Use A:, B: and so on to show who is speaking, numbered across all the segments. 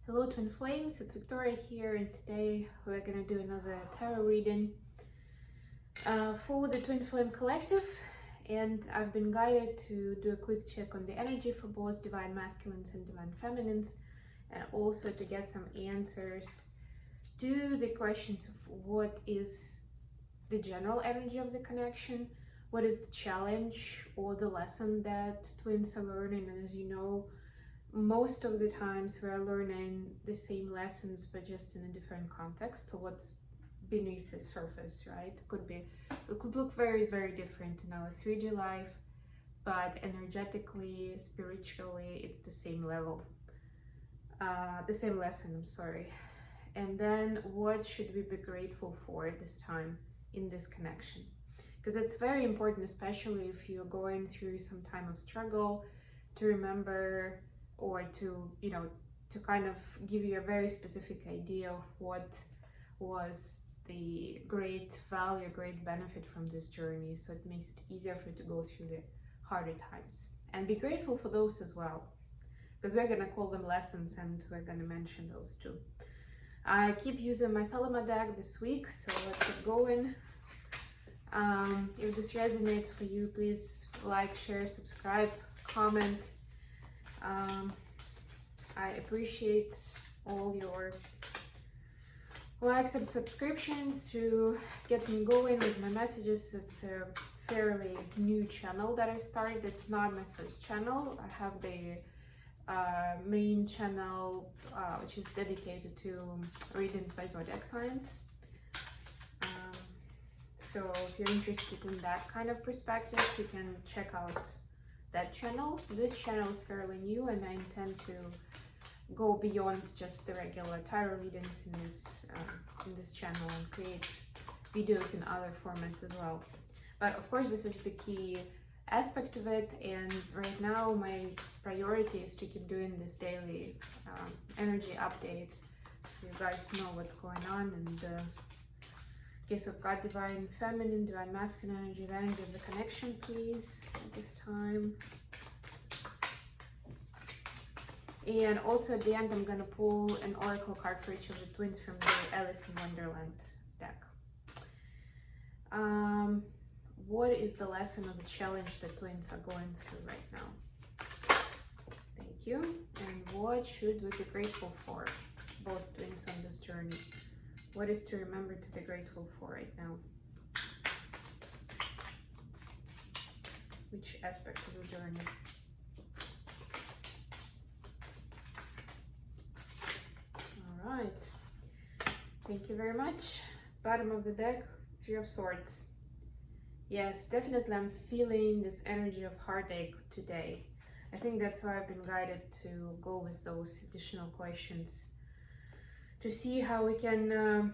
A: Hello Twin Flames, it's Victoria here, and today we're gonna do another tarot reading for the Twin Flame Collective. And I've been guided to do a quick check on the energy for both Divine Masculines and Divine Feminines, and also to get some answers to the questions of what is the general energy of the connection, what is the challenge or the lesson that twins are learning. And as you know, most of the times we are learning the same lessons but just in a different context. So what's beneath the surface, right? It could look very, very different in our 3D life, but energetically, spiritually, it's the same level, the same lesson, I'm sorry. And then what should we be grateful for this time in this connection? Because it's very important, especially if you're going through some time of struggle, to remember or to kind of give you a very specific idea of what was the great value, great benefit from this journey. So it makes it easier for you to go through the harder times. And be grateful for those as well, because we're gonna call them lessons and we're gonna mention those too. I keep using my Thelema deck this week, so let's get going. If this resonates for you, please like, share, subscribe, comment. I appreciate all your likes and subscriptions to get me going with my messages. It's a fairly new channel that I started. It's not my first channel. I have the main channel which is dedicated to readings by zodiac signs. So if you're interested in that kind of perspective, you can check out that channel. This channel is fairly new, and I intend to go beyond just the regular tarot readings in this channel and create videos in other formats as well. But of course, this is the key aspect of it, and right now my priority is to keep doing this daily energy updates so you guys know what's going on. And okay, so I've got Divine Feminine, Divine Masculine energy, the energy of the connection, please, at this time. And also at the end, I'm gonna pull an oracle card for each of the twins from the Alice in Wonderland deck. What is the lesson or the challenge that twins are going through right now? Thank you. And what should we be grateful for, both twins, on this journey? What is to remember to be grateful for right now? Which aspect of the journey? All right. Thank you very much. Bottom of the deck, Three of Swords. Yes, definitely I'm feeling this energy of heartache today. I think that's why I've been guided to go with those additional questions, to see how we can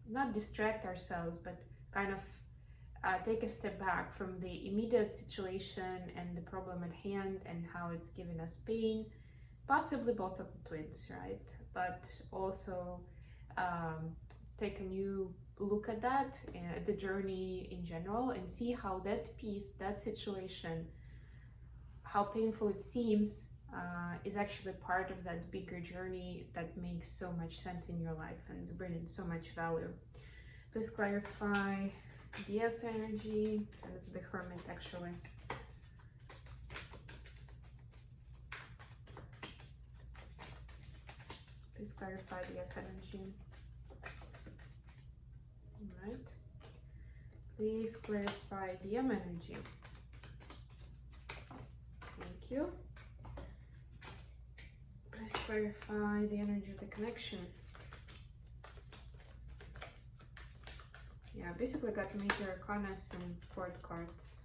A: not distract ourselves, but kind of take a step back from the immediate situation and the problem at hand and how it's giving us pain, possibly both of the twins, right? But also take a new look at that, the journey in general, and see how that piece, that situation, how painful it seems, is actually part of that bigger journey that makes so much sense in your life and is bringing so much value. Please clarify the F energy. That's the Hermit, actually. Please clarify the F energy. All right. Please clarify the M energy. Thank you. Please clarify the energy of the connection. Yeah, basically got major arcana and court cards.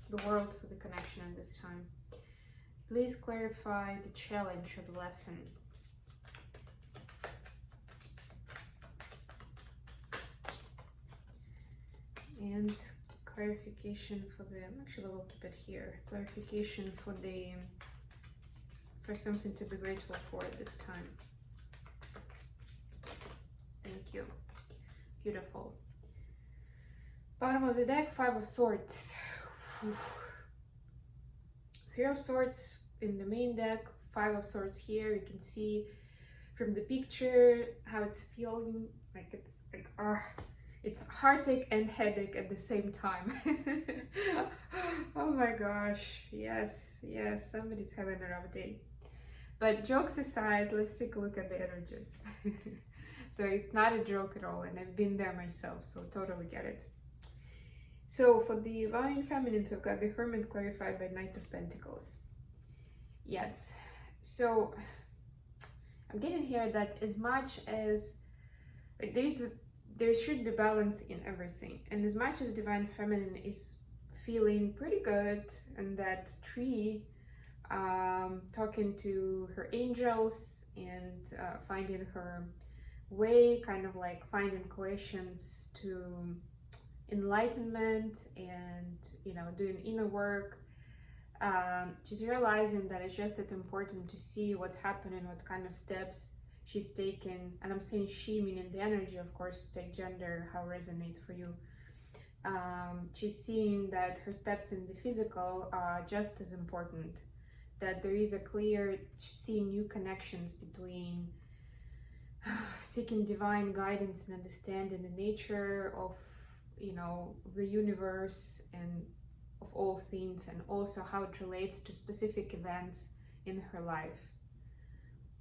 A: The world for the connection at this time. Please clarify the challenge or the lesson. And clarification for the, actually we'll keep it here. Clarification for something to be grateful for at this time. Thank you. Beautiful. Bottom of the deck, Five of Swords. Three of Swords, in the main deck, Five of Swords here. You can see from the picture how it's feeling, like it's heartache and headache at the same time. Oh my gosh, yes, somebody's having a rough day. But jokes aside, let's take a look at the energies. So it's not a joke at all, and I've been there myself, so totally get it. So for the Divine Feminine, we've got the Hermit clarified by Knight of Pentacles. Yes, so I'm getting here that as much as like there should be balance in everything, and as much as Divine Feminine is feeling pretty good, and that tree, talking to her angels and finding her way, kind of like finding questions to enlightenment and, you know, doing inner work. She's realizing that it's just that important to see what's happening, what kind of steps she's taking. And I'm saying she, meaning the energy, of course, take gender, how it resonates for you. She's seeing that her steps in the physical are just as important, that there is a clear, seeing new connections between seeking divine guidance and understanding the nature of, you know, the universe and of all things, and also how it relates to specific events in her life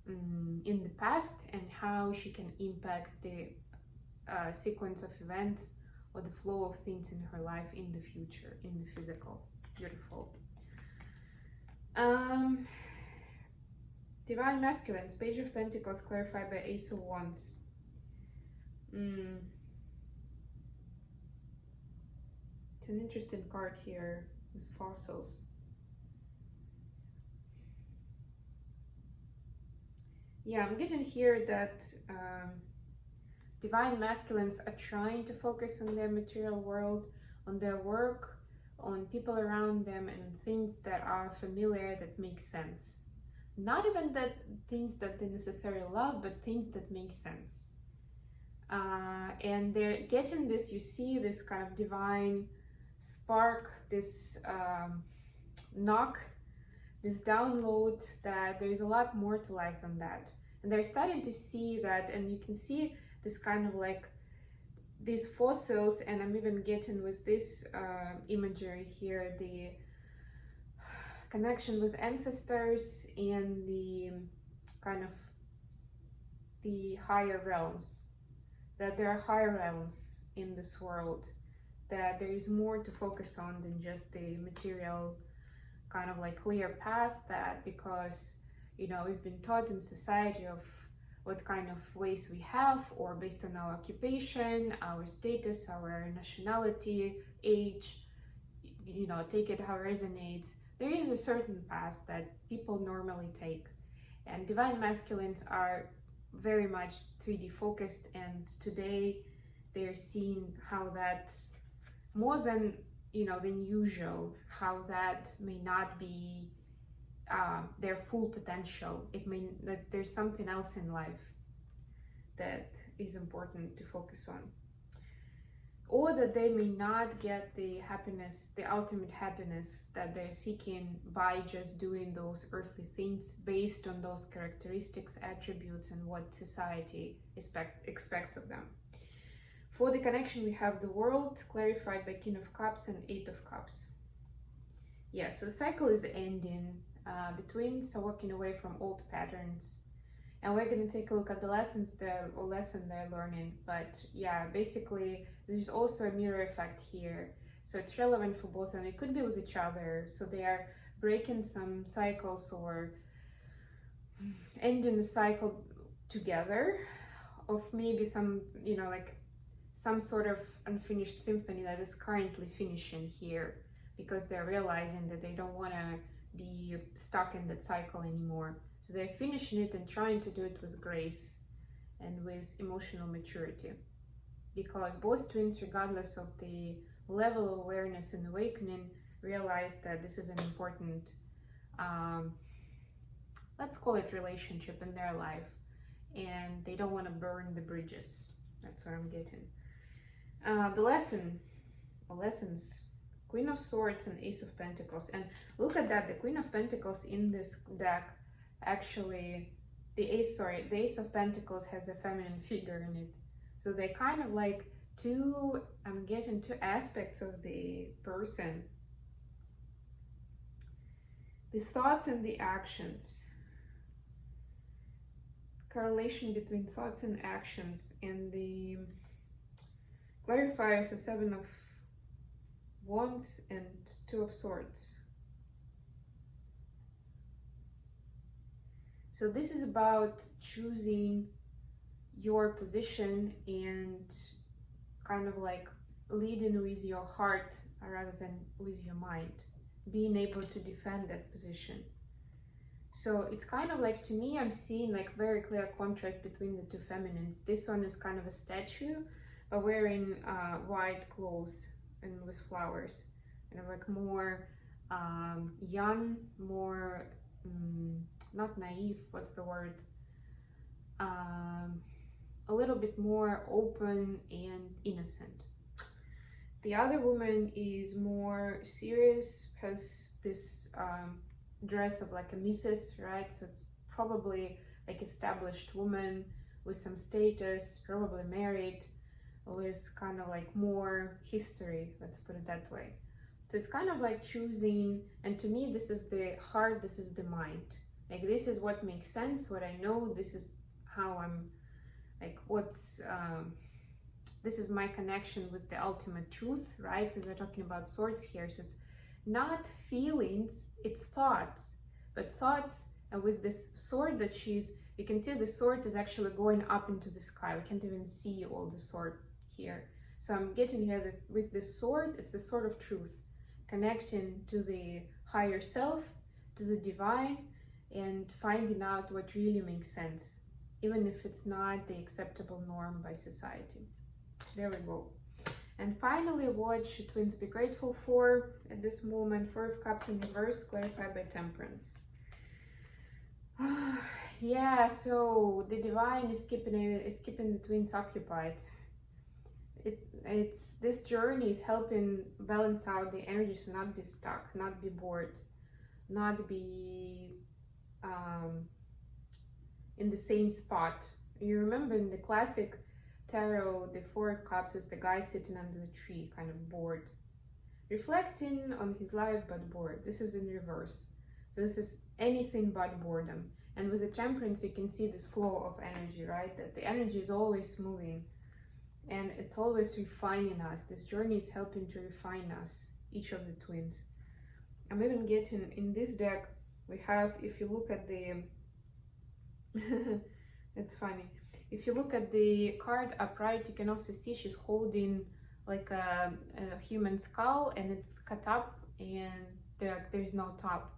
A: in the past, and how she can impact the sequence of events or the flow of things in her life in the future, in the physical. Beautiful. Divine Masculines, Page of Pentacles clarified by Ace of Wands. It's an interesting card here with fossils. Yeah, I'm getting here that Divine Masculines are trying to focus on their material world, on their work, on people around them, and things that are familiar, that make sense. Not even that things that they necessarily love, but things that make sense. And they're getting this, you see this kind of divine spark, this knock, this download, that there is a lot more to life than that. And they're starting to see that, and you can see this kind of like these fossils, and I'm even getting with this imagery here, the connection with ancestors and the kind of the higher realms, that there are higher realms in this world, that there is more to focus on than just the material kind of like clear path, that because, you know, we've been taught in society of what kind of ways we have, or based on our occupation, our status, our nationality, age, you know, take it how it resonates. There is a certain path that people normally take, and Divine Masculines are very much 3D focused, and today they're seeing how that, more than, you know, than usual, how that may not be their full potential. It may that there's something else in life that is important to focus on, or that they may not get the happiness, the ultimate happiness that they're seeking by just doing those earthly things based on those characteristics, attributes, and what society expects of them. For the connection, we have the World clarified by King of Cups and Eight of Cups. Yeah, so the cycle is ending. The twins are walking away from old patterns, and we're going to take a look at the lesson they're learning. But yeah, basically there's also a mirror effect here, so it's relevant for both of them. It could be with each other, so they are breaking some cycles or ending the cycle together of maybe some, you know, like some sort of unfinished symphony that is currently finishing here, because they're realizing that they don't want to be stuck in that cycle anymore. So they're finishing it and trying to do it with grace and with emotional maturity, because both twins, regardless of the level of awareness and awakening, realize that this is an important, let's call it relationship in their life, and they don't want to burn the bridges. That's what I'm getting. The lessons Queen of Swords and Ace of Pentacles. And look at that, the Queen of Pentacles in this deck, actually, the Ace of Pentacles has a feminine figure in it. So they kind of like two, I'm getting two aspects of the person. The thoughts and the actions. Correlation between thoughts and actions. And the clarifier is a 7 of Wands and 2 of Swords. So this is about choosing your position and kind of like leading with your heart rather than with your mind, being able to defend that position. So it's kind of like, to me, I'm seeing like very clear contrast between the two feminines. This one is kind of a statue, but wearing white clothes and with flowers, and like more young, more not naive, what's the word, a little bit more open and innocent. The other woman is more serious, has this dress of like a missus, right? So it's probably like established woman with some status, probably married, with kind of like more history, let's put it that way. So it's kind of like choosing, and to me this is the heart, this is the mind. Like this is what makes sense, what I know, this is how I'm like, this is my connection with the ultimate truth, right? Because we're talking about swords here, so it's not feelings, it's thoughts. But thoughts, with this sword that you can see the sword is actually going up into the sky. We can't even see all the sword here. So I'm getting here that with this sword, it's the sword of truth, connecting to the higher self, to the divine, and finding out what really makes sense, even if it's not the acceptable norm by society. There we go. And finally, what should twins be grateful for at this moment? 4 of Cups in reverse, clarified by Temperance. Yeah, so the divine is keeping the twins occupied. It's this journey is helping balance out the energies, not be stuck, not be bored, not be in the same spot. You remember in the classic tarot, the 4 of Cups is the guy sitting under the tree, kind of bored, reflecting on his life but bored. This is in reverse. So this is anything but boredom. And with the Temperance, you can see this flow of energy, right? That the energy is always moving and it's always refining us. This journey is helping to refine us, each of the twins. I'm even getting in this deck, we have, if you look at the it's funny, if you look at the card upright, you can also see she's holding like a human skull, and it's cut up and there's no top,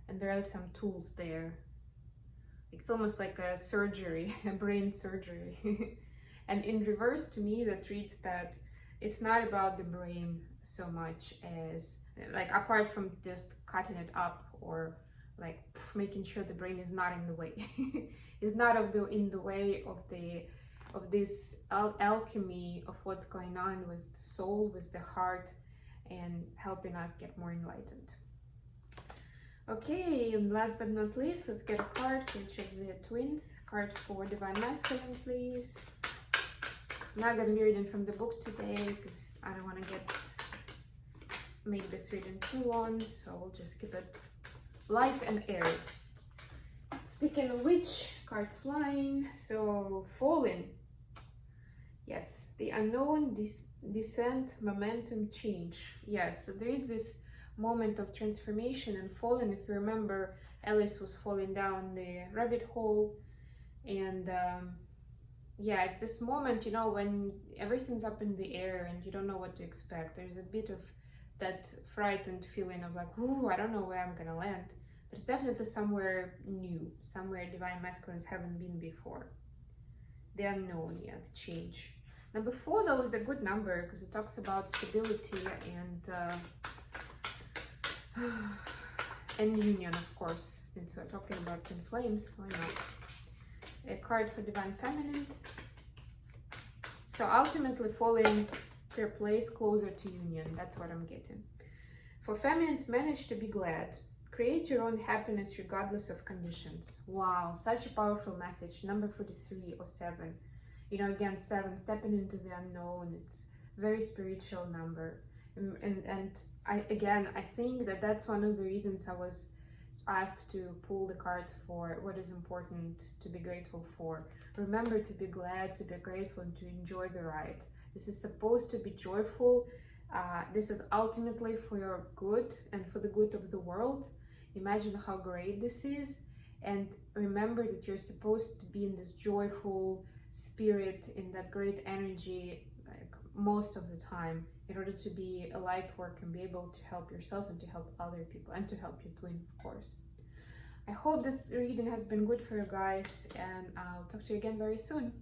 A: and there are some tools there. It's almost like a surgery, a brain surgery. And in reverse, to me, that reads that it's not about the brain so much as, like, apart from just cutting it up or like making sure the brain is not in the way. It's not in the way of this alchemy of what's going on with the soul, with the heart, and helping us get more enlightened. Okay, and last but not least, let's get a card for each of the twins. Card for Divine Masculine, please. I'm not gonna be reading from the book today because I don't want to make this reading too long, so we'll just keep it light and airy. Speaking of which, cards flying. So Fallen. Yes, the unknown, descent, momentum, change. Yes, so there is this moment of transformation and falling. If you remember, Alice was falling down the rabbit hole, and yeah, at this moment, you know, when everything's up in the air and you don't know what to expect, there's a bit of that frightened feeling of like, ooh, I don't know where I'm gonna land. But it's definitely somewhere new, somewhere Divine Masculines haven't been before. The unknown, yeah, the change. Number 4 though is a good number because it talks about stability and union, of course, since we're talking about twin flames, why not? A card for Divine Feminines. So ultimately falling to a place closer to union, that's what I'm getting. For feminines, manage to be glad. Create your own happiness regardless of conditions. Wow, such a powerful message. Number 43 or 7. You know, again, 7, stepping into the unknown. It's very spiritual number. And I think that that's one of the reasons I was asked to pull the cards for what is important to be grateful for. Remember to be glad, to be grateful, and to enjoy the ride. This is supposed to be joyful. This is ultimately for your good and for the good of the world. Imagine how great this is, and remember that you're supposed to be in this joyful spirit, in that great energy, like most of the time, in order to be a light work and be able to help yourself and to help other people and to help your twin, of course. I hope this reading has been good for you guys, and I'll talk to you again very soon.